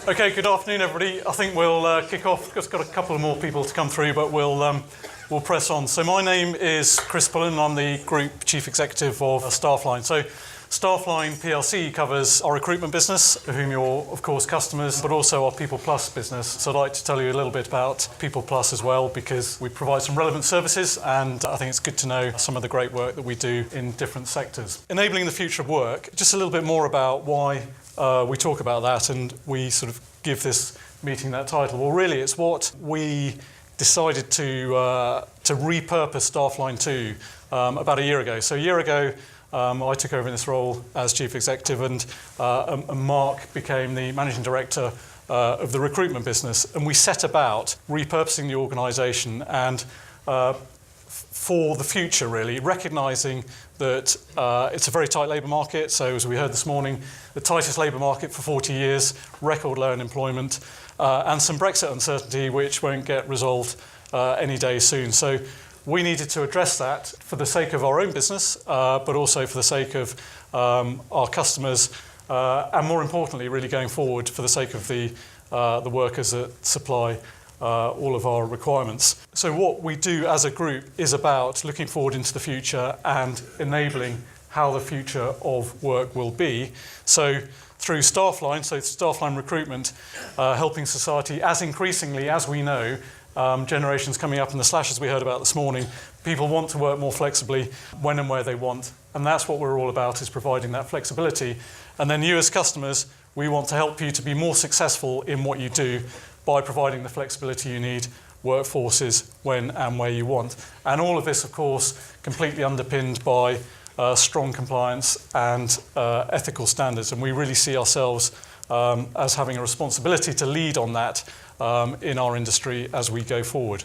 Okay, good afternoon, everybody. I think we'll kick off. Just got a couple of more people to come through, but we'll press on. So my name is Chris Pullen. I'm the Group Chief Executive of Staffline. So Staffline PLC covers our recruitment business, whom you're, of course, customers, but also our People Plus business. So I'd like to tell you a little bit about People Plus as well, because we provide some relevant services, and I think it's good to know some of the great work that we do in different sectors. Enabling the future of work, just a little bit more about why we talk about that, and we sort of give this meeting that title. Well, really, it's what we decided to repurpose Staffline to about a year ago. So a year ago, I took over in this role as Chief Executive, and Mark became the Managing Director of the recruitment business. And we set about repurposing the organisation and for the future, really, recognising that it's a very tight labour market. So as we heard this morning, the tightest labour market for 40 years, record low unemployment, and some Brexit uncertainty which won't get resolved any day soon. So we needed to address that for the sake of our own business, but also for the sake of our customers, and more importantly, really going forward, for the sake of the workers that supply all of our requirements. So what we do as a group is about looking forward into the future and enabling how the future of work will be. So through Staffline, so Staffline recruitment, helping society as increasingly as we know, generations coming up in the slashes we heard about this morning, people want to work more flexibly when and where they want. And that's what we're all about, is providing that flexibility. And then you as customers, we want to help you to be more successful in what you do by providing the flexibility you need, workforces when and where you want. And all of this, of course, completely underpinned by strong compliance and ethical standards. And we really see ourselves as having a responsibility to lead on that in our industry as we go forward.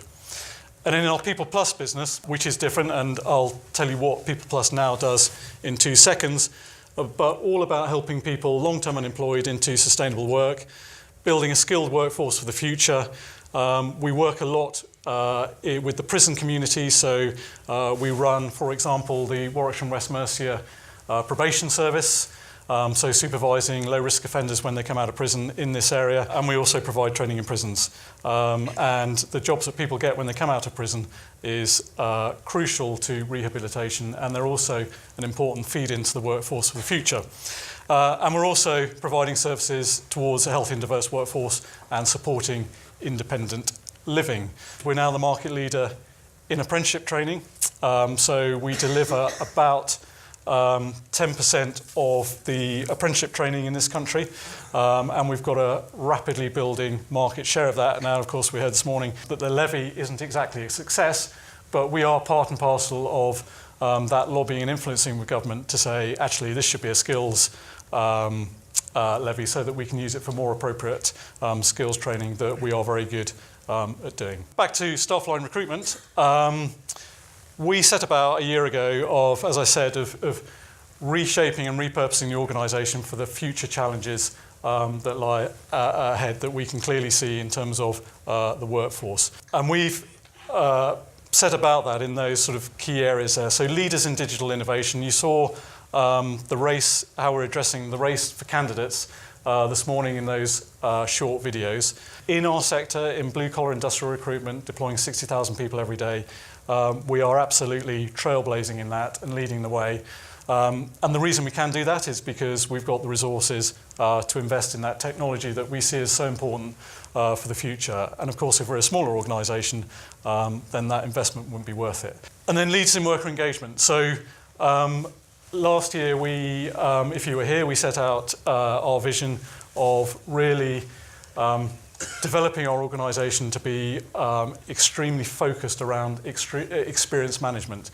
And in our People Plus business, which is different, and I'll tell you what People Plus now does in 2 seconds, but all about helping people long-term unemployed into sustainable work, building a skilled workforce for the future. We work a lot with the prison community, so we run, for example, the Warwickshire and West Mercia probation service, so supervising low-risk offenders when they come out of prison in this area, and we also provide training in prisons. And the jobs that people get when they come out of prison is crucial to rehabilitation, and they're also an important feed into the workforce for the future. And we're also providing services towards a healthy and diverse workforce and supporting independent living. We're now the market leader in apprenticeship training. So we deliver about 10% of the apprenticeship training in this country, and we've got a rapidly building market share of that. Now, of course, we heard this morning that the levy isn't exactly a success, but we are part and parcel of that lobbying and influencing with government to say, actually, this should be a skills levy so that we can use it for more appropriate skills training that we are very good at doing. Back to Staffline recruitment. We set about a year ago of, as I said, of reshaping and repurposing the organisation for the future challenges that lie ahead, that we can clearly see in terms of the workforce. And we've set about that in those sort of key areas there. So leaders in digital innovation. You saw the race, how we're addressing the race for candidates this morning in those short videos. In our sector, in blue-collar industrial recruitment, deploying 60,000 people every day, we are absolutely trailblazing in that and leading the way. And the reason we can do that is because we've got the resources to invest in that technology that we see as so important for the future. And of course, if we're a smaller organisation, then that investment wouldn't be worth it. And then leaders in worker engagement. So last year, we, if you were here, we set out our vision of really developing our organisation to be extremely focused around experience management.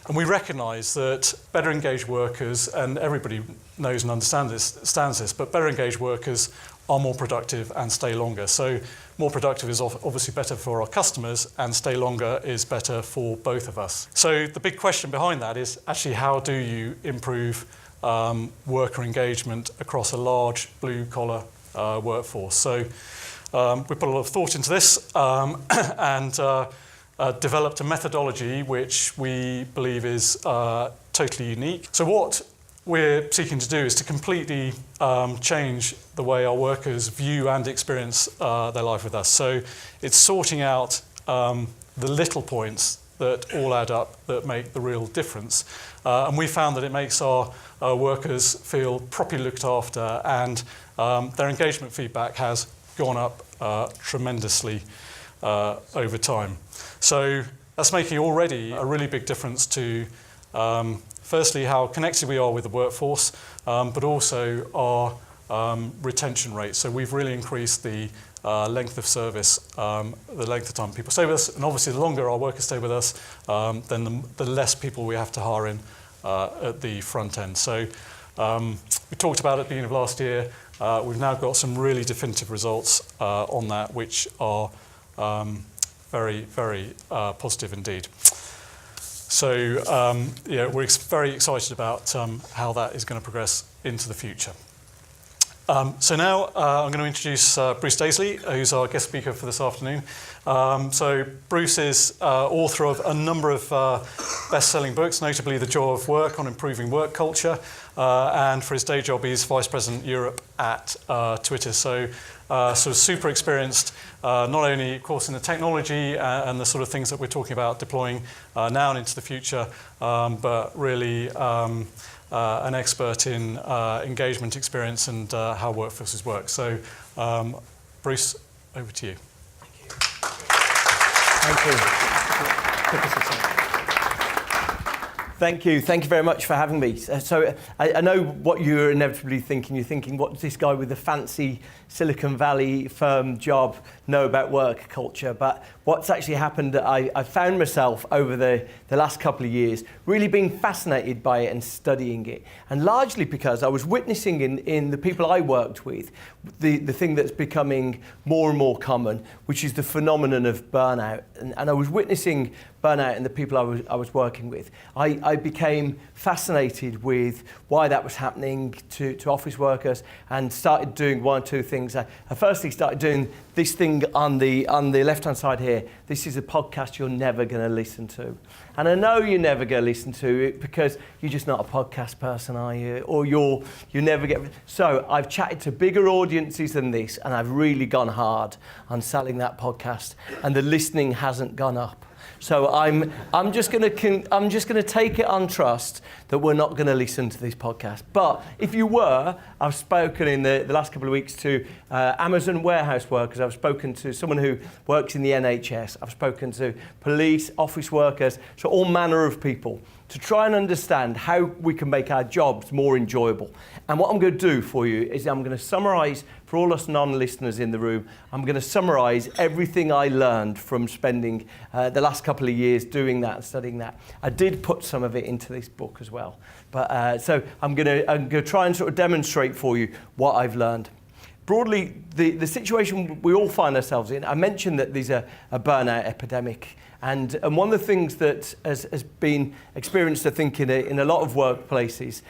And we recognise that better engaged workers, and everybody knows and understands this, but better engaged workers are more productive and stay longer. So more productive is obviously better for our customers, and stay longer is better for both of us. So the big question behind that is actually, how do you improve worker engagement across a large blue-collar workforce? So we put a lot of thought into this and developed a methodology which we believe is totally unique. So what we're seeking to do is to completely change the way our workers view and experience their life with us. So it's sorting out the little points that all add up, that make the real difference. And we found that it makes our workers feel properly looked after, and their engagement feedback has gone up tremendously over time. So that's making already a really big difference to, firstly, how connected we are with the workforce, but also our retention rate. So we've really increased the length of service, the length of time people stay with us, and obviously the longer our workers stay with us, then the less people we have to hire in at the front end. So we talked about it at the beginning of last year. We've now got some really definitive results on that, which are very, very positive indeed. So we're very excited about how that is going to progress into the future. So now I'm going to introduce Bruce Daisley, who's our guest speaker for this afternoon. So Bruce is author of a number of best-selling books, notably The Joy of Work on improving work culture, and for his day job he's Vice President Europe at Twitter. So sort of super experienced, not only of course in the technology and the sort of things that we're talking about deploying now and into the future, but really an expert in engagement experience and how workforces work. So, Bruce, over to you. Thank you. Thank you. Thank you very much for having me. So I know what you're inevitably thinking. You're thinking, what does this guy with the fancy Silicon Valley firm job know about work culture? But what's actually happened, I found myself over the last couple of years really being fascinated by it and studying it. And largely because I was witnessing in the people I worked with the thing that's becoming more and more common, which is the phenomenon of burnout. And I was witnessing burnout in the people I was working with. I became fascinated with why that was happening to office workers, and started doing one or two things. I firstly started doing this thing on the left-hand side here. This is a podcast you're never going to listen to. And I know you're never going to listen to it because you're just not a podcast person, are you? Or you never get... So I've chatted to bigger audiences than this, and I've really gone hard on selling that podcast, and the listening hasn't gone up. So I'm just going to take it on trust that we're not going to listen to this podcast. But if you were, I've spoken in the last couple of weeks to Amazon warehouse workers. I've spoken to someone who works in the NHS. I've spoken to police, office workers, so all manner of people, to try and understand how we can make our jobs more enjoyable. And what I'm going to do for you is I'm going to summarise, for all us non-listeners in the room, I'm going to summarise everything I learned from spending the last couple of years doing that and studying that. I did put some of it into this book as well. But so I'm going to try and sort of demonstrate for you what I've learned. Broadly, the situation we all find ourselves in, I mentioned that there's a burnout epidemic. And one of the things that has been experienced, I think, in a lot of workplaces,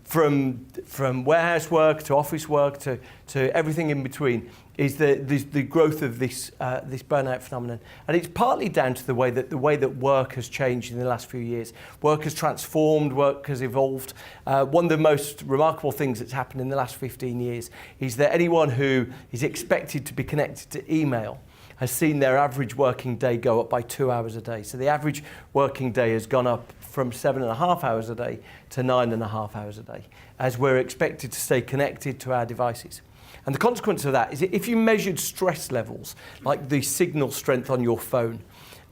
from warehouse work to office work to everything in between, is the growth of this burnout phenomenon. And it's partly down to the way that work has changed in the last few years. Work has transformed, work has evolved. One of the most remarkable things that's happened in the last 15 years is that anyone who is expected to be connected to email has seen their average working day go up by 2 hours a day. So the average working day has gone up from 7.5 hours a day to 9.5 hours a day, as we're expected to stay connected to our devices. And the consequence of that is that if you measured stress levels, like the signal strength on your phone,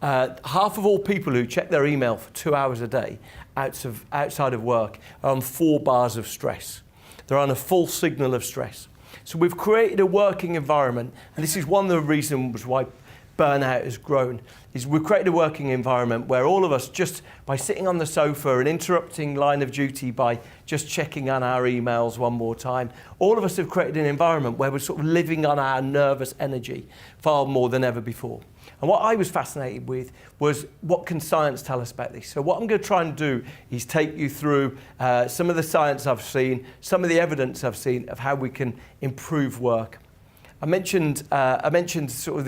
half of all people who check their email for 2 hours a day outside of work are on 4 bars of stress. They're on a full signal of stress. So we've created a working environment, and this is one of the reasons why burnout has grown, is we've created a working environment where all of us, just by sitting on the sofa and interrupting line of duty by just checking on our emails one more time, all of us have created an environment where we're sort of living on our nervous energy far more than ever before. And what I was fascinated with was, what can science tell us about this? So what I'm going to try and do is take you through some of the science I've seen, some of the evidence I've seen of how we can improve work. I mentioned sort of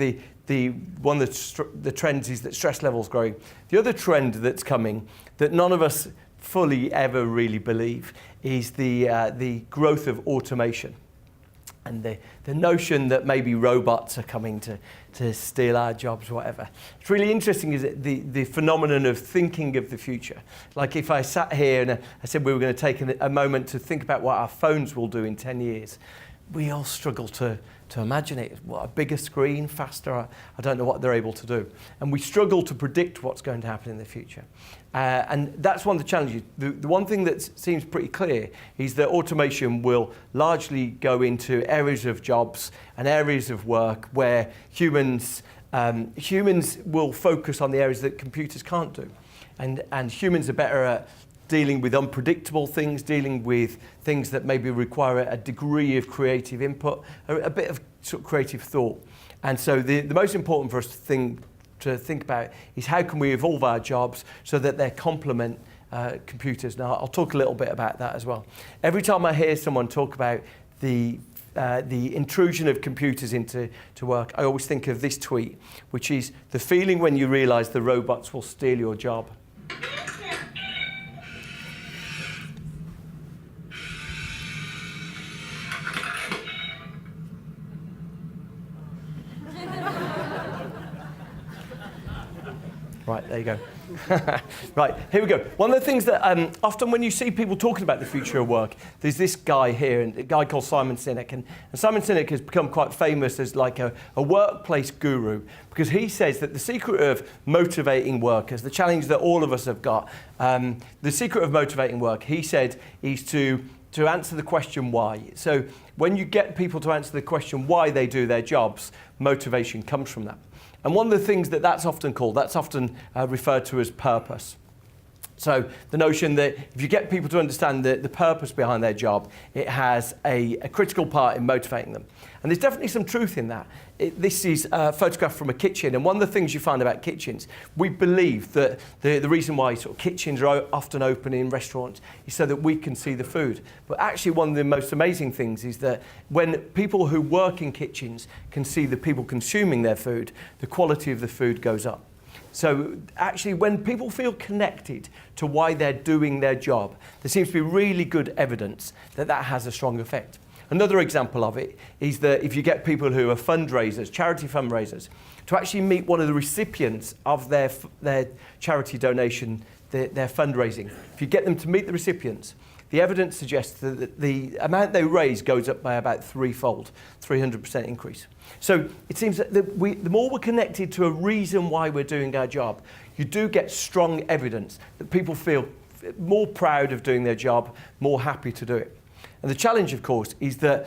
one of the trends is that stress levels growing. The other trend that's coming that none of us fully ever really believe is the growth of automation. And the notion that maybe robots are coming to steal our jobs or whatever. It's really interesting, is it, the phenomenon of thinking of the future. Like if I sat here and I said we were going to take a moment to think about what our phones will do in 10 years, we all struggle to imagine it. What, a bigger screen, faster? I don't know what they're able to do. And we struggle to predict what's going to happen in the future. And that's one of the challenges. The one thing that seems pretty clear is that automation will largely go into areas of jobs and areas of work where humans will focus on the areas that computers can't do. And humans are better at dealing with unpredictable things, dealing with things that maybe require a degree of creative input, a bit of sort of creative thought. And so the most important for us to think about is how can we evolve our jobs so that they complement computers. Now, I'll talk a little bit about that as well. Every time I hear someone talk about the intrusion of computers into work, I always think of this tweet, which is the feeling when you realise the robots will steal your job. Right, there you go. Right, here we go. One of the things that often when you see people talking about the future of work, there's this guy here, a guy called Simon Sinek. And Simon Sinek has become quite famous as like a workplace guru, because he says that the secret of motivating workers, the challenge that all of us have got, the secret of motivating work, he said, is to answer the question why. So when you get people to answer the question why they do their jobs, motivation comes from that. And one of the things that's often referred to as purpose. So the notion that if you get people to understand the purpose behind their job, it has a critical part in motivating them. And there's definitely some truth in that. This is a photograph from a kitchen, and one of the things you find about kitchens, we believe that the reason why sort of kitchens are often open in restaurants is so that we can see the food. But actually one of the most amazing things is that when people who work in kitchens can see the people consuming their food, the quality of the food goes up. So actually when people feel connected to why they're doing their job, there seems to be really good evidence that that has a strong effect. Another example of it is that if you get people who are fundraisers, charity fundraisers, to actually meet one of the recipients of their charity donation, their fundraising, if you get them to meet the recipients, the evidence suggests that the amount they raise goes up by about threefold, 300% increase. So it seems that the more we're connected to a reason why we're doing our job, you do get strong evidence that people feel more proud of doing their job, more happy to do it. And the challenge, of course, is that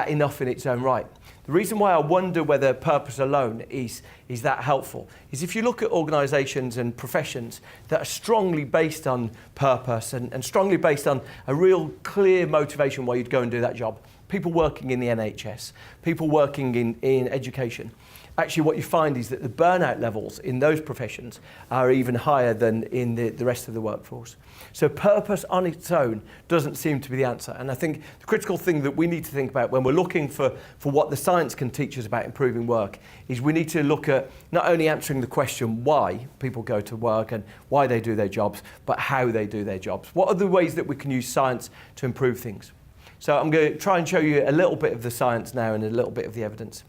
enough in its own right? The reason why I wonder whether purpose alone is that helpful is if you look at organisations and professions that are strongly based on purpose and strongly based on a real clear motivation why you'd go and do that job. People working in the NHS, people working in education. Actually, what you find is that the burnout levels in those professions are even higher than in the rest of the workforce. So purpose on its own doesn't seem to be the answer. And I think the critical thing that we need to think about when we're looking for what the science can teach us about improving work is we need to look at not only answering the question why people go to work and why they do their jobs, but how they do their jobs. What are the ways that we can use science to improve things? So I'm going to try and show you a little bit of the science now and a little bit of the evidence.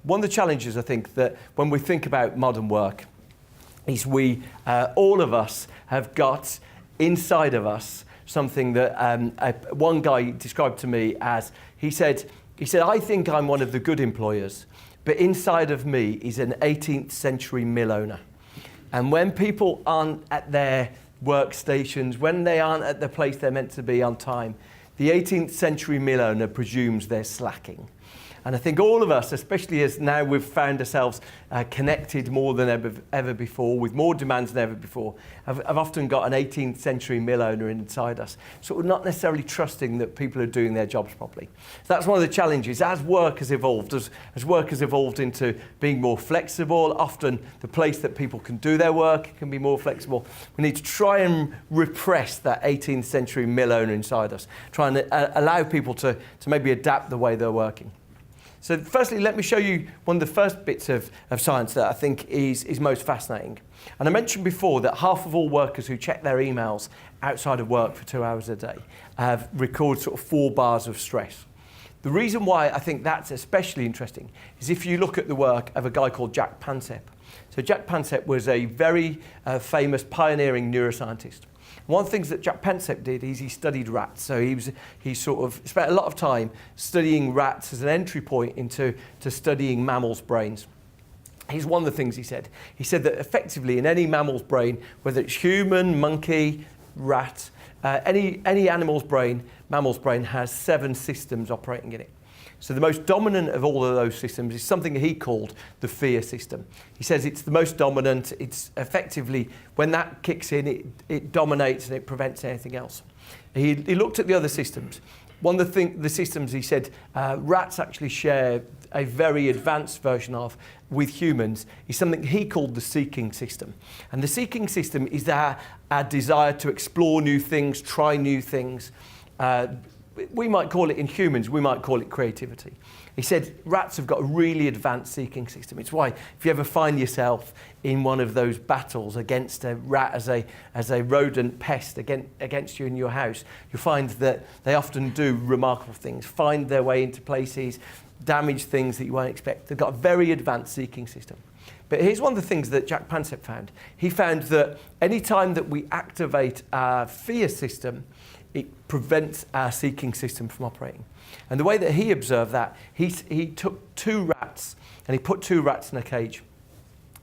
One of the challenges, I think, that when we think about modern work is all of us have got inside of us something that one guy described to me as, he said, I think I'm one of the good employers, but inside of me is an 18th century mill owner. And when people aren't at their workstations, when they aren't at the place they're meant to be on time, the 18th century mill owner presumes they're slacking. And I think all of us, especially as now we've found ourselves connected more than ever before, with more demands than ever before, have often got an 18th century mill owner inside us. So we're not necessarily trusting that people are doing their jobs properly. So that's one of the challenges. As work has evolved, as work has evolved into being more flexible, often the place that people can do their work can be more flexible. We need to try and repress that 18th century mill owner inside us, try and allow people to maybe adapt the way they're working. So firstly, let me show you one of the first bits of science that I think is most fascinating. And I mentioned before that half of all workers who check their emails outside of work for 2 hours a day have recorded sort of 4 bars of stress. The reason why I think that's especially interesting is if you look at the work of a guy called Jack Pansep. So Jack Pansep was a very famous pioneering neuroscientist. One of the things that Jack Pansep did is he studied rats. So he sort of spent a lot of time studying rats as an entry point into studying mammals' brains. Here's one of the things he said. He said that effectively in any mammal's brain, whether it's human, monkey, rat, any mammal's brain has 7 systems operating in it. So the most dominant of all of those systems is something he called the fear system. He says it's the most dominant. It's effectively, when that kicks in, it dominates and it prevents anything else. He looked at the other systems. One of the systems he said rats actually share a very advanced version of with humans is something he called the seeking system. And the seeking system is our desire to explore new things, try new things. We might call it in humans, we might call it creativity. He said rats have got a really advanced seeking system. It's why if you ever find yourself in one of those battles against a rat as a rodent pest against you in your house, you'll find that they often do remarkable things, find their way into places, damage things that you won't expect. They've got a very advanced seeking system. But here's one of the things that Jack Pansep found. He found that any time that we activate our fear system, it prevents our seeking system from operating. And the way that he observed that, he took 2 rats, and he put 2 rats in a cage,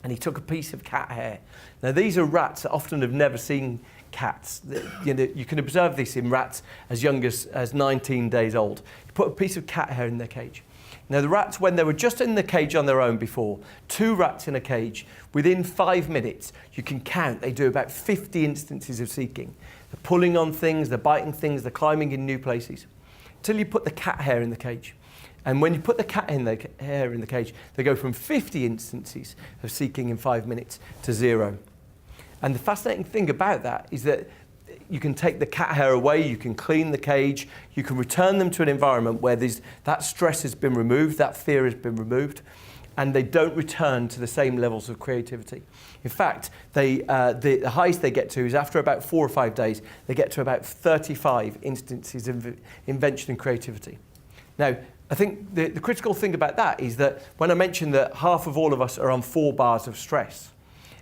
and he took a piece of cat hair. Now, these are rats that often have never seen cats. You can observe this in rats as young as 19 days old. He put a piece of cat hair in their cage. Now, the rats, when they were just in the cage on their own before, 2 rats in a cage, within 5 minutes, you can count, they do about 50 instances of seeking. They're pulling on things, they're biting things, they're climbing in new places. Until you put the cat hair in the cage. And when you put the cat hair in the cage, they go from 50 instances of seeking in 5 minutes to 0. And the fascinating thing about that is that you can take the cat hair away, you can clean the cage, you can return them to an environment where that stress has been removed, that fear has been removed, and they don't return to the same levels of creativity. In fact, the highest they get to is after about 4 or 5 days, they get to about 35 instances of invention and creativity. Now, I think the critical thing about that is that when I mentioned that half of all of us are on 4 bars of stress,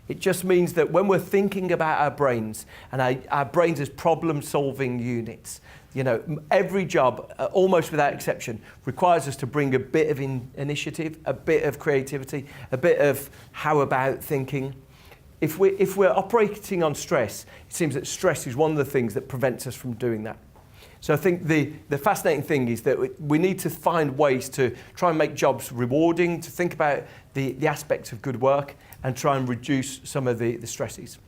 it just means that when we're thinking about our brains and our brains as problem-solving units, every job, almost without exception, requires us to bring a bit of initiative, a bit of creativity, a bit of how about thinking. If we're operating on stress, it seems that stress is one of the things that prevents us from doing that. So I think the fascinating thing is that we need to find ways to try and make jobs rewarding, to think about the aspects of good work and try and reduce some of the stresses.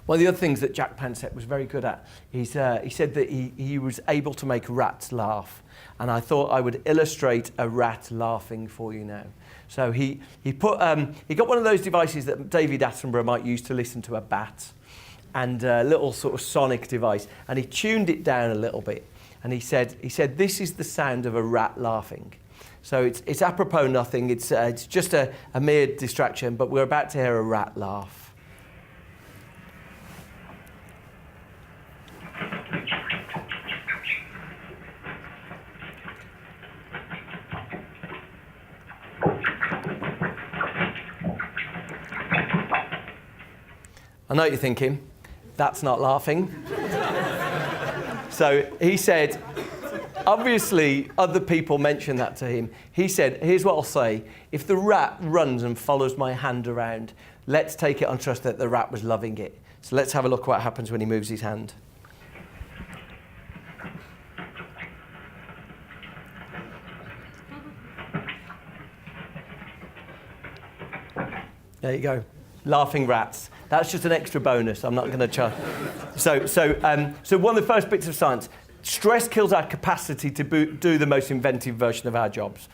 One of the other things that Jack Pansep was very good at is he said that he was able to make rats laugh. And I thought I would illustrate a rat laughing for you now. So he got one of those devices that David Attenborough might use to listen to a bat, and a little sort of sonic device, and he tuned it down a little bit. And he said this is the sound of a rat laughing. So it's apropos nothing, it's just a mere distraction, but we're about to hear a rat laugh. I know what you're thinking, that's not laughing. So he said, obviously other people mentioned that to him. He said, here's what I'll say, if the rat runs and follows my hand around, let's take it on trust that the rat was loving it. So let's have a look what happens when he moves his hand. There you go. Laughing rats. That's just an extra bonus. I'm not going to charge. So one of the first bits of science, stress kills our capacity to do the most inventive version of our jobs.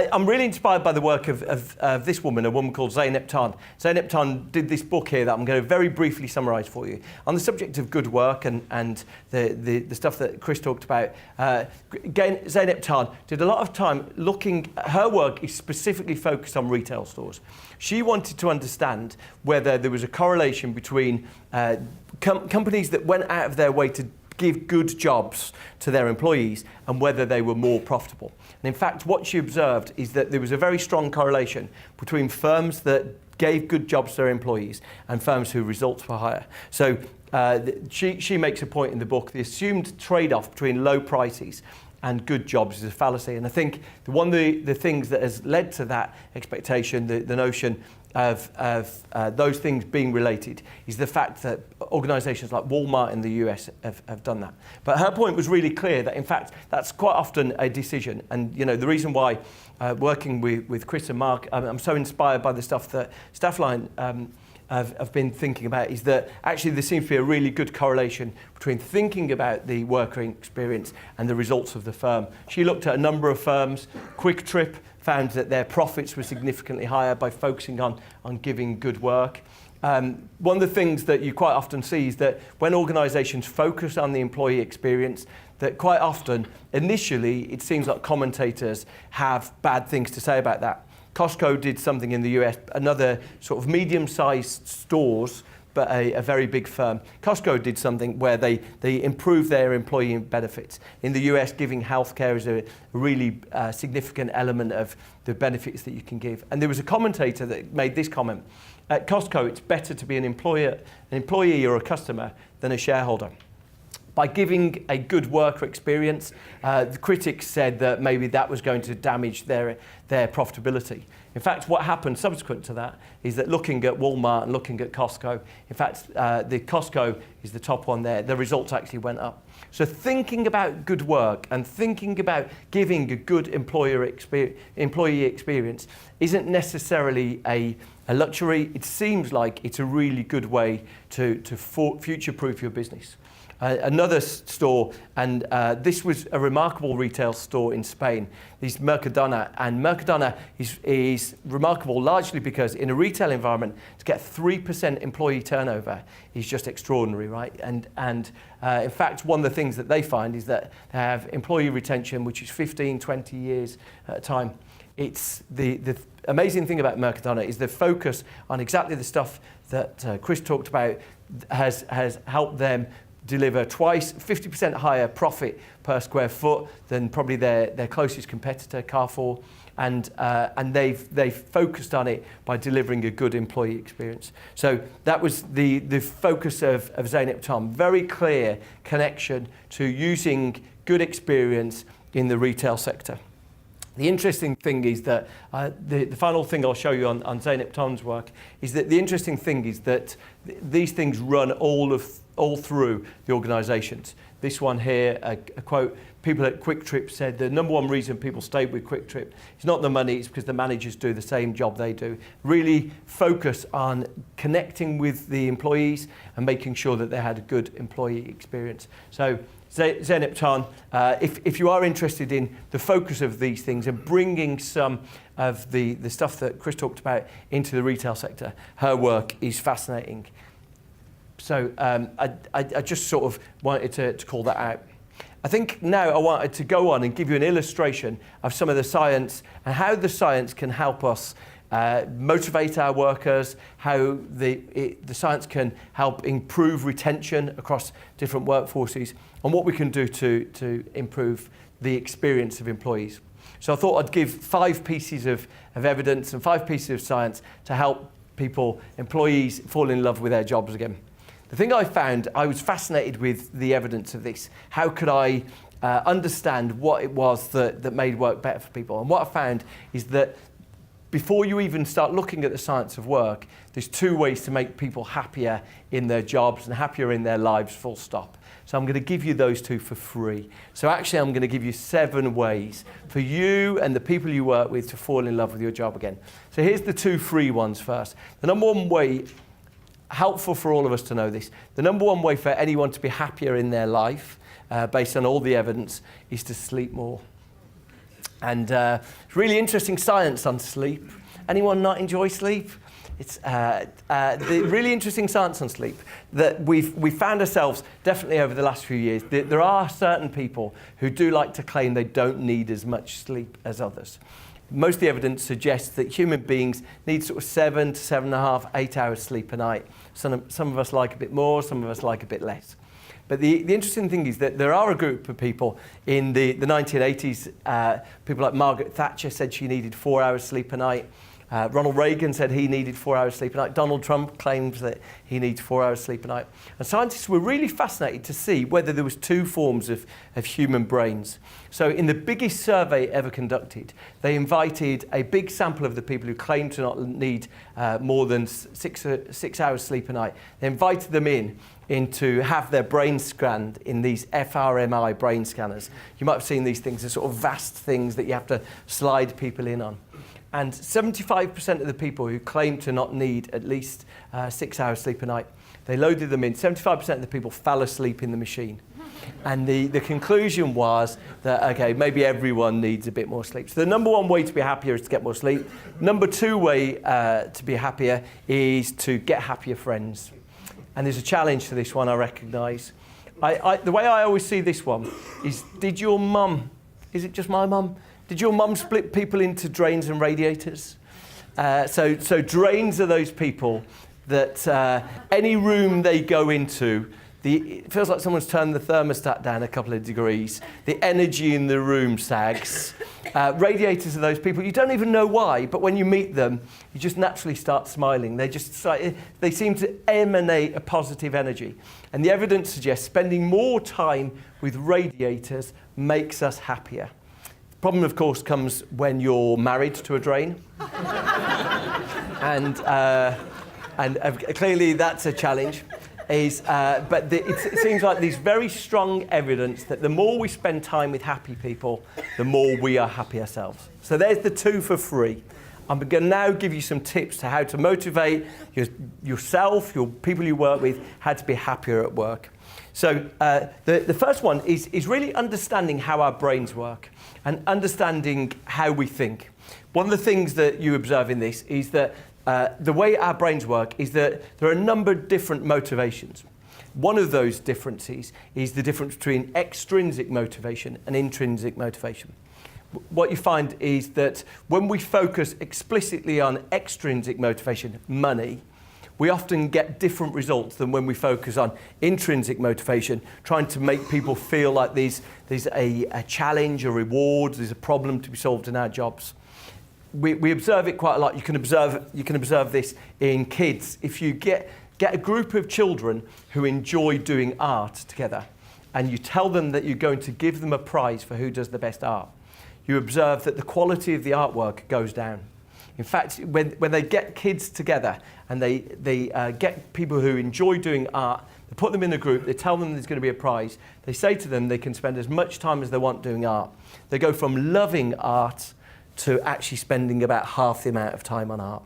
I'm really inspired by the work of this woman, a woman called Zeynep Tan. Zeynep Tan did this book here that I'm going to very briefly summarise for you on the subject of good work and the stuff that Chris talked about. Again, Zeynep Tan did a lot of time looking. Her work is specifically focused on retail stores. She wanted to understand whether there was a correlation between companies that went out of their way to give good jobs to their employees and whether they were more profitable. And in fact, what she observed is that there was a very strong correlation between firms that gave good jobs to their employees and firms whose results were higher. So she makes a point in the book, the assumed trade-off between low prices and good jobs is a fallacy. And I think one of the things that has led to that expectation, the notion of those things being related, is the fact that organisations like Walmart in the US have done that. But her point was really clear that, in fact, that's quite often a decision. And the reason why working with Chris and Mark, I'm so inspired by the stuff that Staffline have been thinking about, is that actually there seems to be a really good correlation between thinking about the worker experience and the results of the firm. She looked at a number of firms. Quick Trip found that their profits were significantly higher by focusing on giving good work. One of the things that you quite often see is that when organisations focus on the employee experience, that quite often, initially, it seems like commentators have bad things to say about that. Costco did something in the US, another sort of medium-sized stores, but a very big firm. Costco did something where they improved their employee benefits. In the US, giving healthcare is a really significant element of the benefits that you can give. And there was a commentator that made this comment: at Costco, it's better to be an employee or a customer than a shareholder. By giving a good worker experience, the critics said that maybe that was going to damage their profitability. In fact, what happened subsequent to that is that looking at Walmart and looking at Costco, in fact, the Costco is the top one there, the results actually went up. So thinking about good work and thinking about giving a good employee experience isn't necessarily a luxury. It seems like it's a really good way to future-proof your business. Another store, and this was a remarkable retail store in Spain, is Mercadona. And Mercadona is remarkable largely because in a retail environment, to get 3% employee turnover is just extraordinary, right? And in fact, one of the things that they find is that they have employee retention, which is 15, 20 years at a time. It's the amazing thing about Mercadona is the focus on exactly the stuff that Chris talked about has helped them deliver twice 50% higher profit per square foot than probably their closest competitor, Carrefour, and they've focused on it by delivering a good employee experience. So that was the focus of Zeynep Tan. Very clear connection to using good experience in the retail sector. The interesting thing is that the final thing I'll show you on Zeynep Tan's work is that the interesting thing is that these things run all through the organisations. This one here, a quote, people at Quick Trip said the number one reason people stayed with Quick Trip is not the money, it's because the managers do the same job they do. Really focus on connecting with the employees and making sure that they had a good employee experience. So Zeynep Tan, if you are interested in the focus of these things and bringing some of the stuff that Chris talked about into the retail sector, her work is fascinating. So I just sort of wanted to call that out. I think now I wanted to go on and give you an illustration of some of the science and how the science can help us motivate our workers, how the science can help improve retention across different workforces, and what we can do to improve the experience of employees. So I thought I'd give 5 pieces of evidence and 5 pieces of science to help employees fall in love with their jobs again. The thing I found, I was fascinated with the evidence of this. How could I understand what it was that made work better for people? And what I found is that before you even start looking at the science of work, there's 2 ways to make people happier in their jobs and happier in their lives, full stop. So I'm going to give you those 2 for free. So actually I'm going to give you 7 ways for you and the people you work with to fall in love with your job again. So here's the 2 free ones first. The number one way, helpful for all of us to know this, the number one way for anyone to be happier in their life, based on all the evidence, is to sleep more. And really interesting science on sleep. Anyone not enjoy sleep? It's the really interesting science on sleep that we've found ourselves, definitely over the last few years, there are certain people who do like to claim they don't need as much sleep as others. Most of the evidence suggests that human beings need sort of 7 to 7.5, 8 hours sleep a night. Some of us like a bit more, some of us like a bit less. But the interesting thing is that there are a group of people in the 1980s, people like Margaret Thatcher said she needed 4 hours sleep a night. Ronald Reagan said he needed 4 hours sleep a night. Donald Trump claims that he needs 4 hours sleep a night. And scientists were really fascinated to see whether there was two forms of human brains. So in the biggest survey ever conducted, they invited a big sample of the people who claimed to not need more than 6 hours sleep a night. They invited them in to have their brain scanned in these fMRI brain scanners. You might have seen these things, they're sort of vast things that you have to slide people in on. And 75% of the people who claimed to not need at least 6 hours sleep a night, they loaded them in. 75% of the people fell asleep in the machine. And the conclusion was that, okay, maybe everyone needs a bit more sleep. So the number one way to be happier is to get more sleep. Number two way to be happier is to get happier friends. And there's a challenge to this one, I recognise. The way I always see this one is, did your mum, is it just my mum? Did your mum split people into drains and radiators? So drains are those people that any room they go into, it feels like someone's turned the thermostat down a couple of degrees. The energy in the room sags. Radiators are those people, you don't even know why, but when you meet them, you just naturally start smiling. They seem to emanate a positive energy. And the evidence suggests spending more time with radiators makes us happier. The problem, of course, comes when you're married to a drain. and clearly that's a challenge. But it seems like there's very strong evidence that the more we spend time with happy people, the more we are happy ourselves. So there's the 2 for free. I'm going to now give you some tips to how to motivate yourself, your people you work with, how to be happier at work. So the first one is really understanding how our brains work and understanding how we think. One of the things that you observe in this is that the way our brains work is that there are a number of different motivations. One of those differences is the difference between extrinsic motivation and intrinsic motivation. What you find is that when we focus explicitly on extrinsic motivation, money, we often get different results than when we focus on intrinsic motivation, trying to make people feel like there's a challenge, a reward, there's a problem to be solved in our jobs. We observe it quite a lot. You can observe this in kids. If you get a group of children who enjoy doing art together, and you tell them that you're going to give them a prize for who does the best art, you observe that the quality of the artwork goes down. In fact, when they get kids together and they get people who enjoy doing art, they put them in a group, they tell them there's going to be a prize, they say to them they can spend as much time as they want doing art. They go from loving art to actually spending about half the amount of time on art.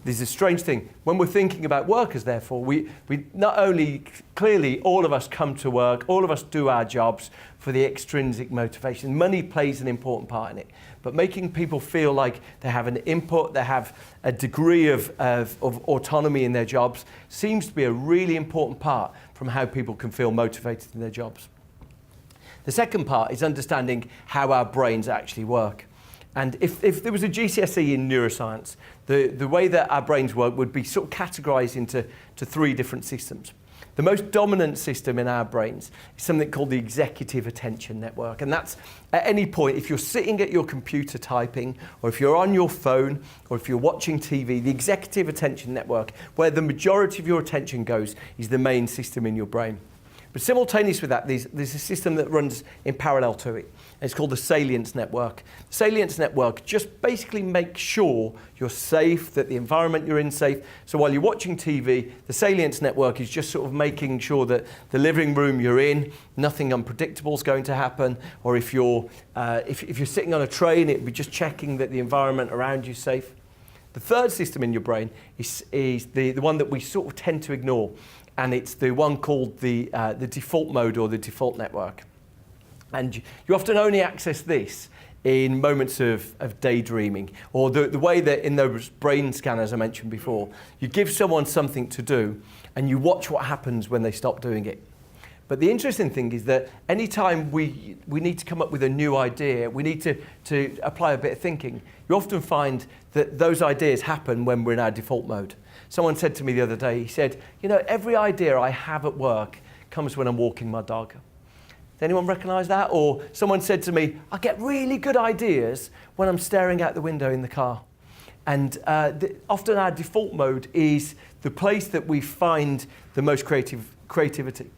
There's a strange thing. When we're thinking about workers, therefore, we not only, clearly, all of us come to work, all of us do our jobs for the extrinsic motivation. Money plays an important part in it. But making people feel like they have an input, they have a degree of autonomy in their jobs, seems to be a really important part from how people can feel motivated in their jobs. The second part is understanding how our brains actually work. And if there was a GCSE in neuroscience, the way that our brains work would be sort of categorized into 3 different systems. The most dominant system in our brains is something called the executive attention network. And that's at any point, if you're sitting at your computer typing, or if you're on your phone, or if you're watching TV, the executive attention network, where the majority of your attention goes, is the main system in your brain. But simultaneous with that, there's a system that runs in parallel to it. It's called the salience network. The salience network just basically makes sure you're safe, that the environment you're in is safe. So while you're watching TV, the salience network is just sort of making sure that the living room you're in, nothing unpredictable is going to happen. Or if you're sitting on a train, it'd be just checking that the environment around you is safe. The third system in your brain is the one that we sort of tend to ignore. And it's the one called the default mode or the default network. And you often only access this in moments of daydreaming, or the way that in those brain scanners I mentioned before, you give someone something to do and you watch what happens when they stop doing it. But the interesting thing is that anytime we need to come up with a new idea, we need to apply a bit of thinking, you often find that those ideas happen when we're in our default mode. Someone said to me the other day, he said, every idea I have at work comes when I'm walking my dog. Does anyone recognise that? Or someone said to me, I get really good ideas when I'm staring out the window in the car. And often our default mode is the place that we find the most creativity.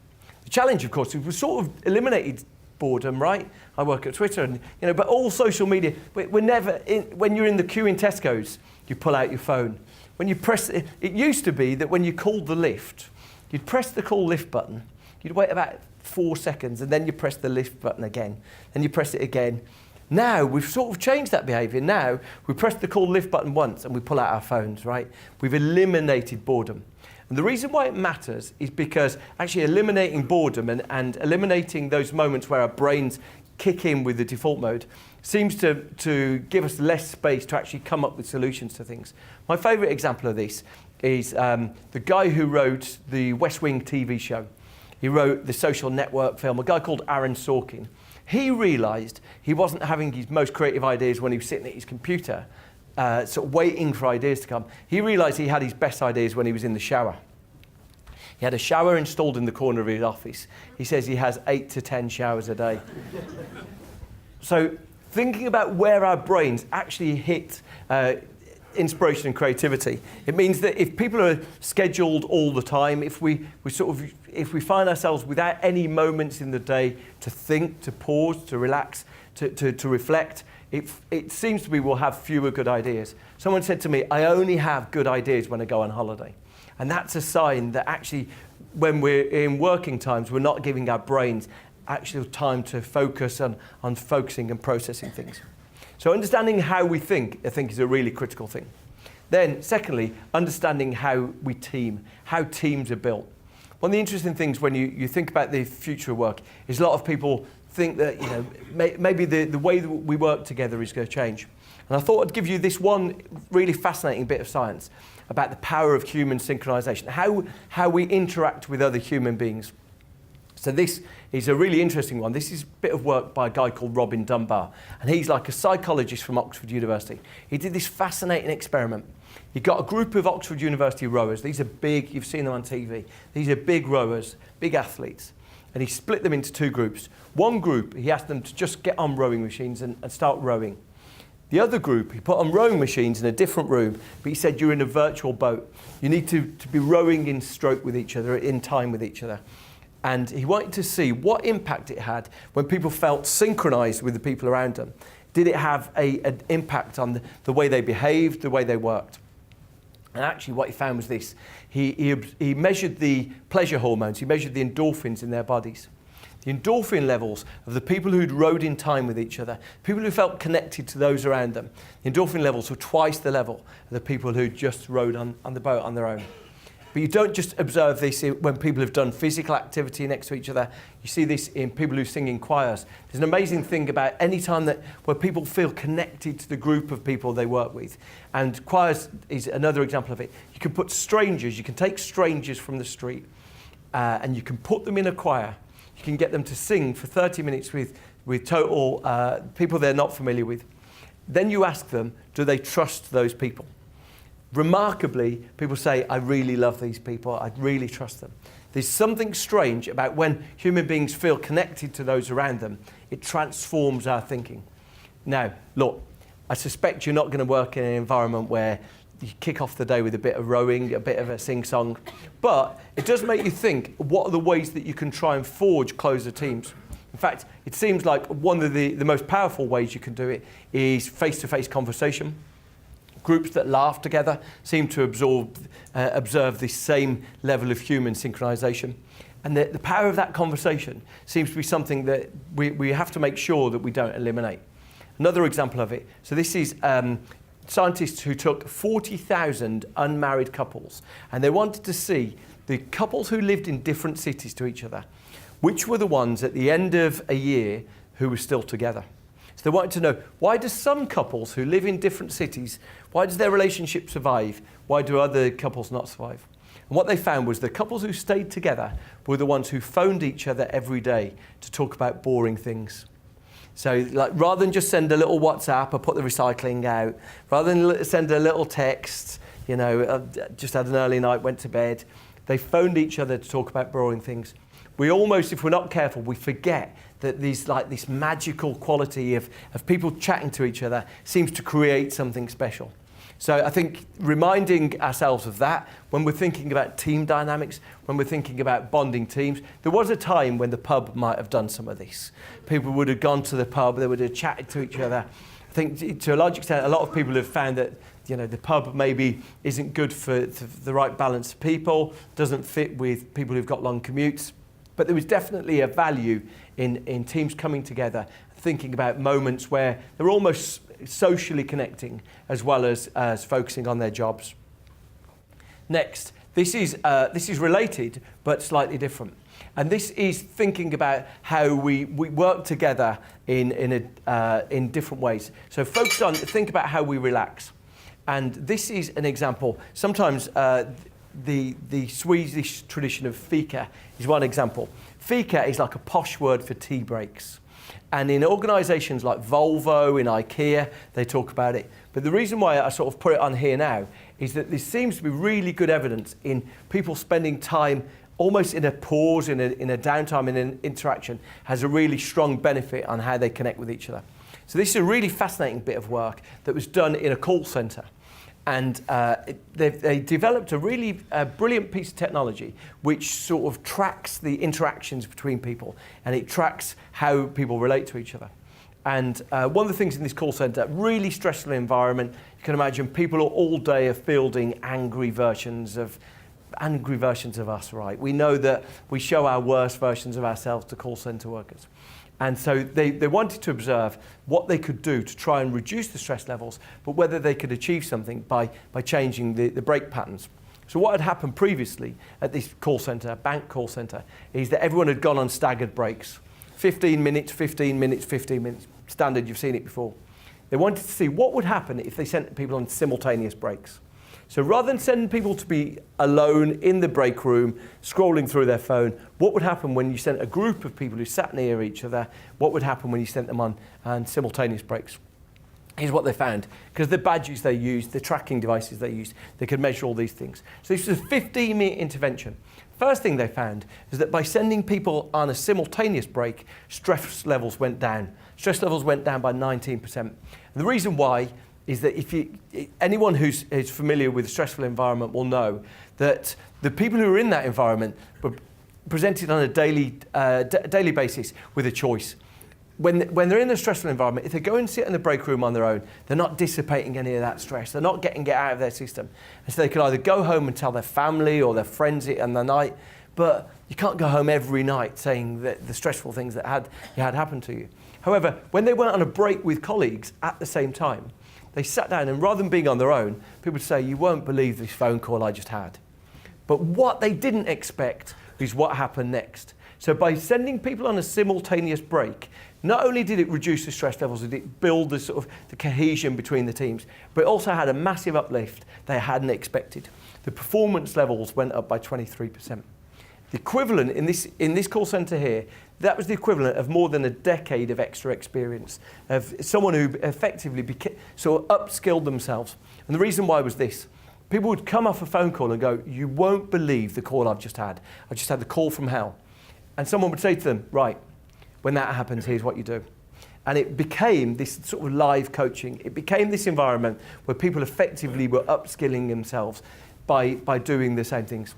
The challenge, of course, is we've sort of eliminated boredom, right? I work at Twitter, and but all social media. We're never when you're in the queue in Tesco's, you pull out your phone. When you press it used to be that when you called the lift, you'd press the call lift button. You'd wait about 4 seconds, and then you press the lift button again. Then you press it again. Now we've sort of changed that behaviour. Now we press the call lift button once, and we pull out our phones, right? We've eliminated boredom. And the reason why it matters is because actually eliminating boredom and eliminating those moments where our brains kick in with the default mode seems to give us less space to actually come up with solutions to things. My favourite example of this is the guy who wrote the West Wing TV show. He wrote the Social Network film, a guy called Aaron Sorkin. He realised he wasn't having his most creative ideas when he was sitting at his computer, sort of waiting for ideas to come. He realised he had his best ideas when he was in the shower. He had a shower installed in the corner of his office. He says he has 8 to 10 showers a day. So thinking about where our brains actually hit inspiration and creativity, it means that if people are scheduled all the time, if we find ourselves without any moments in the day to think, to pause, to relax, to reflect, it seems to be we'll have fewer good ideas. Someone said to me, I only have good ideas when I go on holiday. And that's a sign that actually when we're in working times, we're not giving our brains actual time to focus on focusing and processing things. So understanding how we think, I think, is a really critical thing. Then, secondly, understanding how we team, how teams are built. One of the interesting things when you think about the future of work is a lot of people think that maybe the way that we work together is going to change. And I thought I'd give you this one really fascinating bit of science about the power of human synchronization, how we interact with other human beings. So this is a really interesting one. This is a bit of work by a guy called Robin Dunbar, and he's like a psychologist from Oxford University. He did this fascinating experiment. He got a group of Oxford University rowers. These are big, you've seen them on TV. These are big rowers, big athletes. And he split them into 2 groups. One group, he asked them to just get on rowing machines and start rowing. The other group, he put on rowing machines in a different room, but he said, you're in a virtual boat. You need to be rowing in stroke with each other, in time with each other. And he wanted to see what impact it had when people felt synchronized with the people around them. Did it have an impact on the way they behaved, the way they worked? And actually what he found was this. He measured the pleasure hormones, he measured the endorphins in their bodies. The endorphin levels of the people who'd rowed in time with each other, people who felt connected to those around them, the endorphin levels were twice the level of the people who just rowed on the boat on their own. But you don't just observe this when people have done physical activity next to each other. You see this in people who sing in choirs. There's an amazing thing about any time where people feel connected to the group of people they work with. And choirs is another example of it. You can put strangers, you can take strangers from the street and you can put them in a choir. You can get them to sing for 30 minutes with total people they're not familiar with. Then you ask them, do they trust those people? Remarkably, people say, I really love these people, I really trust them. There's something strange about when human beings feel connected to those around them, it transforms our thinking. Now, look, I suspect you're not going to work in an environment where you kick off the day with a bit of rowing, a bit of a sing-song, but it does make you think, what are the ways that you can try and forge closer teams? In fact, it seems like one of the most powerful ways you can do it is face-to-face conversation. Groups that laugh together seem to observe this same level of human synchronization. And the power of that conversation seems to be something that we have to make sure that we don't eliminate. Another example of it, so this is scientists who took 40,000 unmarried couples, and they wanted to see the couples who lived in different cities to each other, which were the ones at the end of a year who were still together. So they wanted to know, why do some couples who live in different cities, why does their relationship survive? Why do other couples not survive? And what they found was the couples who stayed together were the ones who phoned each other every day to talk about boring things. So like, rather than just send a little WhatsApp or put the recycling out, rather than send a little text, just had an early night, went to bed, they phoned each other to talk about boring things. We almost, if we're not careful, we forget that this magical quality of people chatting to each other seems to create something special. So I think reminding ourselves of that when we're thinking about team dynamics, when we're thinking about bonding teams, there was a time when the pub might have done some of this. People would have gone to the pub, they would have chatted to each other. I think to a large extent, a lot of people have found that the pub maybe isn't good for the right balance of people, doesn't fit with people who've got long commutes. But there was definitely a value in teams coming together, thinking about moments where they're almost socially connecting as well as focusing on their jobs. Next, this is related but slightly different. And this is thinking about how we work together in different ways. So think about how we relax. And this is an example. Sometimes the Swedish tradition of fika is one example. Fika is like a posh word for tea breaks. And in organisations like Volvo, in IKEA, they talk about it. But the reason why I sort of put it on here now is that there seems to be really good evidence in people spending time almost in a pause, in a downtime, in an interaction, has a really strong benefit on how they connect with each other. So this is a really fascinating bit of work that was done in a call centre. And they developed a really brilliant piece of technology which sort of tracks the interactions between people, and it tracks how people relate to each other. And one of the things in this call centre, really stressful environment, you can imagine people all day are fielding angry versions of us, right? We know that we show our worst versions of ourselves to call centre workers. And so they wanted to observe what they could do to try and reduce the stress levels, but whether they could achieve something by changing the break patterns. So what had happened previously at this call centre, bank call centre, is that everyone had gone on staggered breaks. 15 minutes, 15 minutes, 15 minutes. Standard, you've seen it before. They wanted to see what would happen if they sent people on simultaneous breaks. So rather than sending people to be alone in the break room, scrolling through their phone, what would happen when you sent a group of people who sat near each other? What would happen when you sent them on simultaneous breaks? Here's what they found. Because the badges they used, the tracking devices they used, they could measure all these things. So this was a 15-minute intervention. First thing they found is that by sending people on a simultaneous break, stress levels went down. Stress levels went down by 19%. And the reason why is that anyone who's familiar with a stressful environment will know that the people who are in that environment were presented on a daily basis with a choice. When they're in a stressful environment, if they go and sit in the break room on their own, they're not dissipating any of that stress. They're not getting it out of their system. And so they could either go home and tell their family or their friends it on the night, but you can't go home every night saying that the stressful things that had happened to you. However, when they went on a break with colleagues at the same time, they sat down, and rather than being on their own, people would say, "You won't believe this phone call I just had." But what they didn't expect is what happened next. So by sending people on a simultaneous break, not only did it reduce the stress levels, did it build the cohesion between the teams, but it also had a massive uplift they hadn't expected. The performance levels went up by 23%. The equivalent in this call centre here, that was the equivalent of more than a decade of extra experience, of someone who effectively upskilled themselves. And the reason why was this. People would come off a phone call and go, "You won't believe the call I've just had. I just had the call from hell." And someone would say to them, "Right, when that happens, here's what you do." And it became this sort of live coaching. It became this environment where people effectively were upskilling themselves by doing the same things.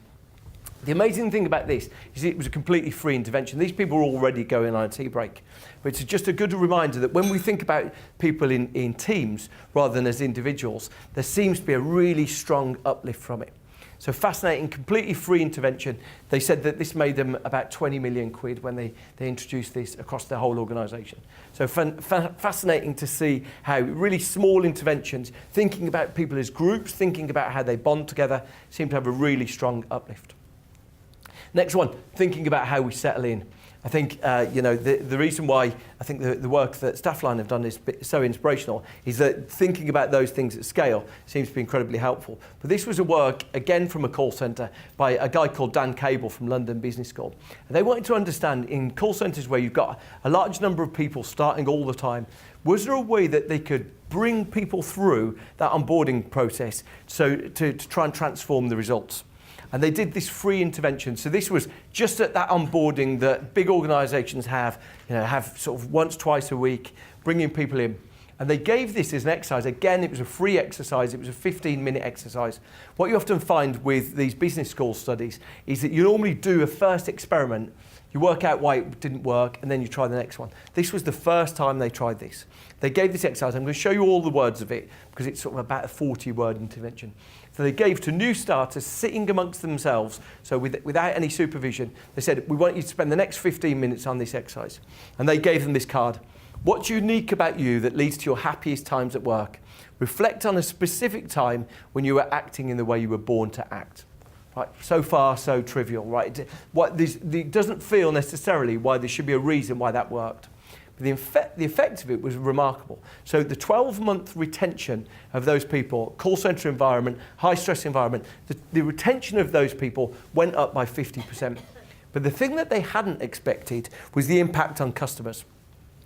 The amazing thing about this is it was a completely free intervention. These people were already going on a tea break. But it's just a good reminder that when we think about people in teams rather than as individuals, there seems to be a really strong uplift from it. So fascinating, completely free intervention. They said that this made them about 20 million quid when they introduced this across their whole organisation. So fascinating to see how really small interventions, thinking about people as groups, thinking about how they bond together, seem to have a really strong uplift. Next one, thinking about how we settle in. I think, the reason why I think the work that Staffline have done is so inspirational is that thinking about those things at scale seems to be incredibly helpful. But this was a work, again, from a call centre by a guy called Dan Cable from London Business School. And they wanted to understand in call centres where you've got a large number of people starting all the time, was there a way that they could bring people through that onboarding process so to try and transform the results? And they did this free intervention. So this was just at that onboarding that big organisations have sort of once, twice a week, bringing people in. And they gave this as an exercise. Again, it was a free exercise. It was a 15-minute exercise. What you often find with these business school studies is that you normally do a first experiment, you work out why it didn't work, and then you try the next one. This was the first time they tried this. They gave this exercise. I'm going to show you all the words of it because it's sort of about a 40-word intervention. So they gave to new starters sitting amongst themselves, so without any supervision, they said, we want you to spend the next 15 minutes on this exercise. And they gave them this card. What's unique about you that leads to your happiest times at work? Reflect on a specific time when you were acting in the way you were born to act. Right, so far, so trivial, right? It doesn't feel necessarily why there should be a reason why that worked. But the effect of it was remarkable. So the 12-month retention of those people, call centre environment, high-stress environment, the retention of those people went up by 50%. But the thing that they hadn't expected was the impact on customers.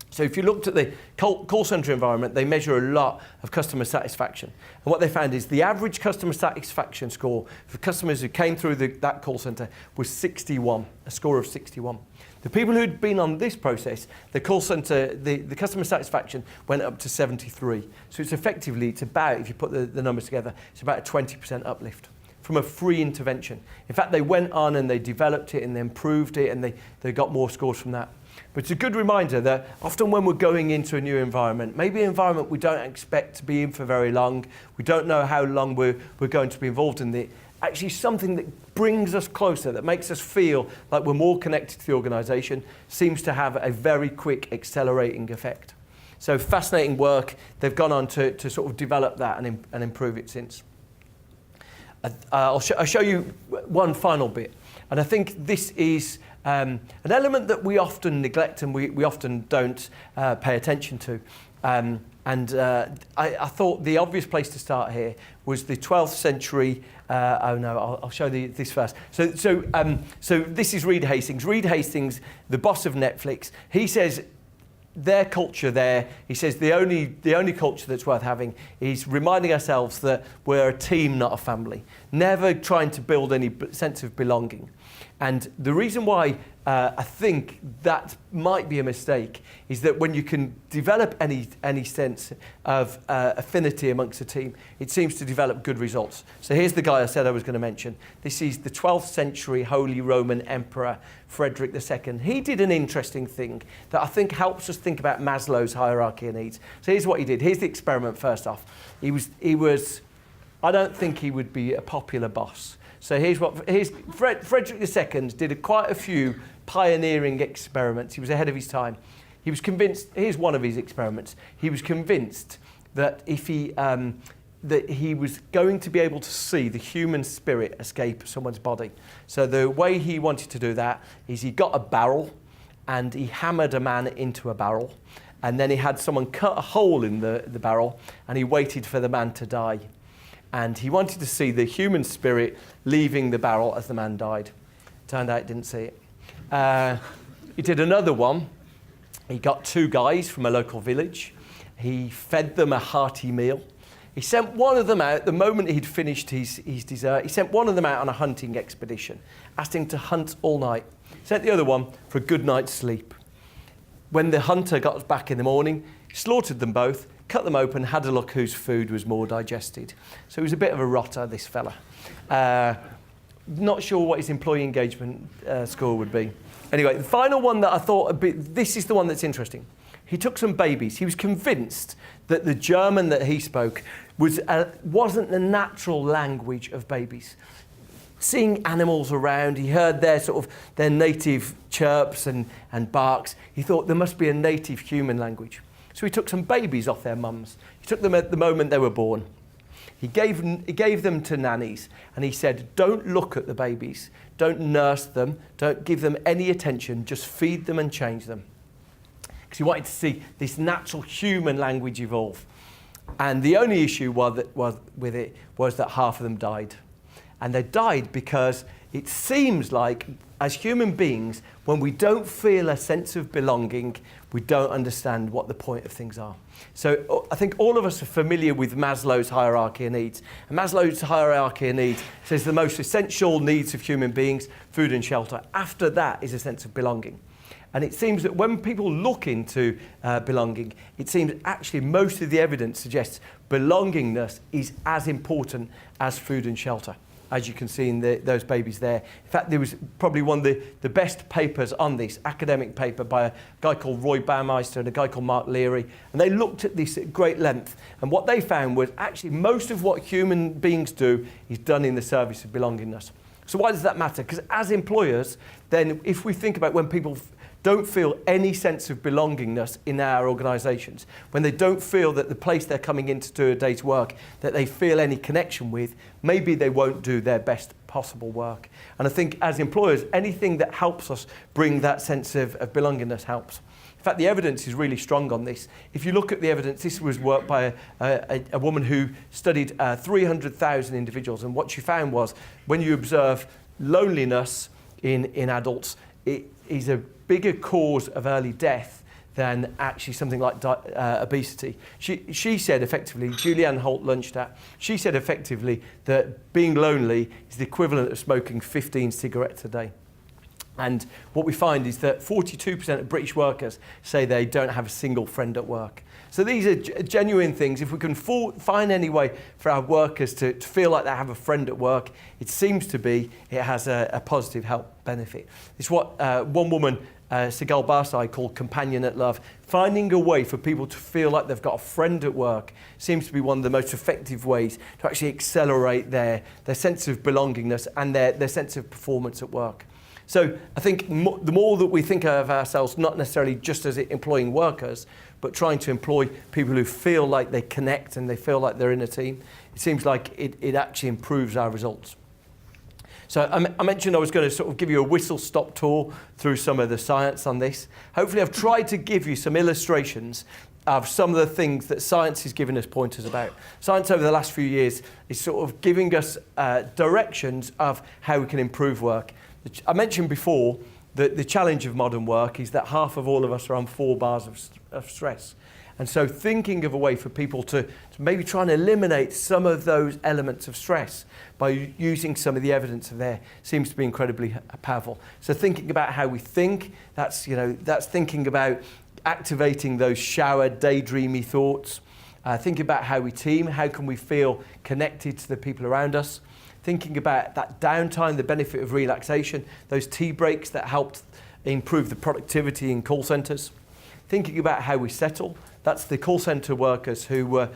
So if you looked at the call centre environment, they measure a lot of customer satisfaction. And what they found is the average customer satisfaction score for customers who came through that call centre was 61, a score of 61. The people who'd been on this process, the call centre, the customer satisfaction went up to 73. So it's about, if you put the numbers together, it's about a 20% uplift from a free intervention. In fact, they went on and they developed it and they improved it and they got more scores from that. But it's a good reminder that often when we're going into a new environment, maybe an environment we don't expect to be in for very long, we don't know how long we're going to be involved in it, actually something that brings us closer, that makes us feel like we're more connected to the organisation, seems to have a very quick accelerating effect. So fascinating work. They've gone on to sort of develop that and improve it since. I'll show you one final bit. And I think this is an element that we often neglect and we often don't pay attention to. I thought the obvious place to start here was the 12th century. I'll show this first. So this is Reed Hastings. Reed Hastings, the boss of Netflix, he says their culture there, he says the only culture that's worth having is reminding ourselves that we're a team, not a family. Never trying to build any sense of belonging. And the reason why I think that might be a mistake is that when you can develop any sense of affinity amongst a team, it seems to develop good results. So here's the guy I said I was going to mention. This is the 12th century Holy Roman Emperor Frederick II. He did an interesting thing that I think helps us think about Maslow's hierarchy of needs. So here's what he did. Here's the experiment first off. I don't think he would be a popular boss. So Frederick II did quite a few pioneering experiments. He was ahead of his time. He was convinced, here's one of his experiments, he was convinced that that he was going to be able to see the human spirit escape someone's body. So the way he wanted to do that is he got a barrel and he hammered a man into a barrel, and then he had someone cut a hole in the barrel and he waited for the man to die. And he wanted to see the human spirit leaving the barrel as the man died. Turned out he didn't see it. He did another one. He got two guys from a local village. He fed them a hearty meal. He sent one of them out, the moment he'd finished his dessert, he sent one of them out on a hunting expedition, asked him to hunt all night. Sent the other one for a good night's sleep. When the hunter got back in the morning, he slaughtered them both, cut them open, had a look whose food was more digested. So he was a bit of a rotter, this fella. Not sure what his employee engagement score would be. Anyway, the final one that I thought, this is the one that's interesting. He took some babies. He was convinced that the German that he spoke wasn't the natural language of babies. Seeing animals around, he heard their native chirps and barks. He thought there must be a native human language. So he took some babies off their mums. He took them at the moment they were born. He gave them to nannies, and he said, don't look at the babies, don't nurse them, don't give them any attention, just feed them and change them. Because he wanted to see this natural human language evolve. And the only issue with it was that half of them died. And they died because it seems like, as human beings, when we don't feel a sense of belonging, we don't understand what the point of things are. So I think all of us are familiar with Maslow's hierarchy of needs. And Maslow's hierarchy of needs says the most essential needs of human beings, food and shelter. After that is a sense of belonging. And it seems that when people look into belonging, it seems actually most of the evidence suggests belongingness is as important as food and shelter, as you can see in those babies there. In fact, there was probably one of the best papers on this, academic paper by a guy called Roy Baumeister and a guy called Mark Leary, and they looked at this at great length. And what they found was actually most of what human beings do is done in the service of belongingness. So why does that matter? Because as employers, then if we think about when people don't feel any sense of belongingness in our organisations, when they don't feel that the place they're coming in to do a day's work, that they feel any connection with, maybe they won't do their best possible work. And I think as employers, anything that helps us bring that sense of belongingness helps. In fact, the evidence is really strong on this. If you look at the evidence, this was work by a woman who studied 300,000 individuals, and what she found was when you observe loneliness in adults, it is a bigger cause of early death than actually something like obesity. She said effectively, Julianne Holt-Lunstadt, she said effectively that being lonely is the equivalent of smoking 15 cigarettes a day. And what we find is that 42% of British workers say they don't have a single friend at work. So these are genuine things. If we can find any way for our workers to feel like they have a friend at work, it seems to be it has a positive health benefit. It's what one woman, Sigal Barsai, called companion at love. Finding a way for people to feel like they've got a friend at work seems to be one of the most effective ways to actually accelerate their sense of belongingness and their sense of performance at work. So I think the more that we think of ourselves not necessarily just as employing workers, but trying to employ people who feel like they connect and they feel like they're in a team, it seems like it actually improves our results. So I mentioned I was going to sort of give you a whistle-stop tour through some of the science on this. Hopefully I've tried to give you some illustrations of some of the things that science has given us pointers about. Science over the last few years is sort of giving us directions of how we can improve work. I mentioned before that the challenge of modern work is that half of all of us are on 4 bars of stress. And so thinking of a way for people to maybe try and eliminate some of those elements of stress by using some of the evidence there seems to be incredibly powerful. So thinking about how we think, that's thinking about activating those shower, daydreamy thoughts. Thinking about how we team, how can we feel connected to the people around us. Thinking about that downtime, the benefit of relaxation, those tea breaks that helped improve the productivity in call centres. Thinking about how we settle, that's the call centre workers who were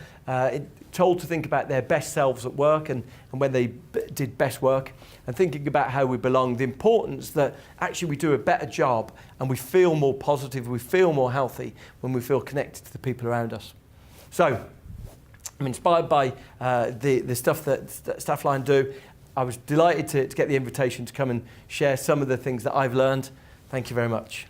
told to think about their best selves at work and when they did best work. And thinking about how we belong, the importance that actually we do a better job and we feel more positive, we feel more healthy when we feel connected to the people around us. So, I'm inspired by the stuff that Staffline do. I was delighted to get the invitation to come and share some of the things that I've learned. Thank you very much.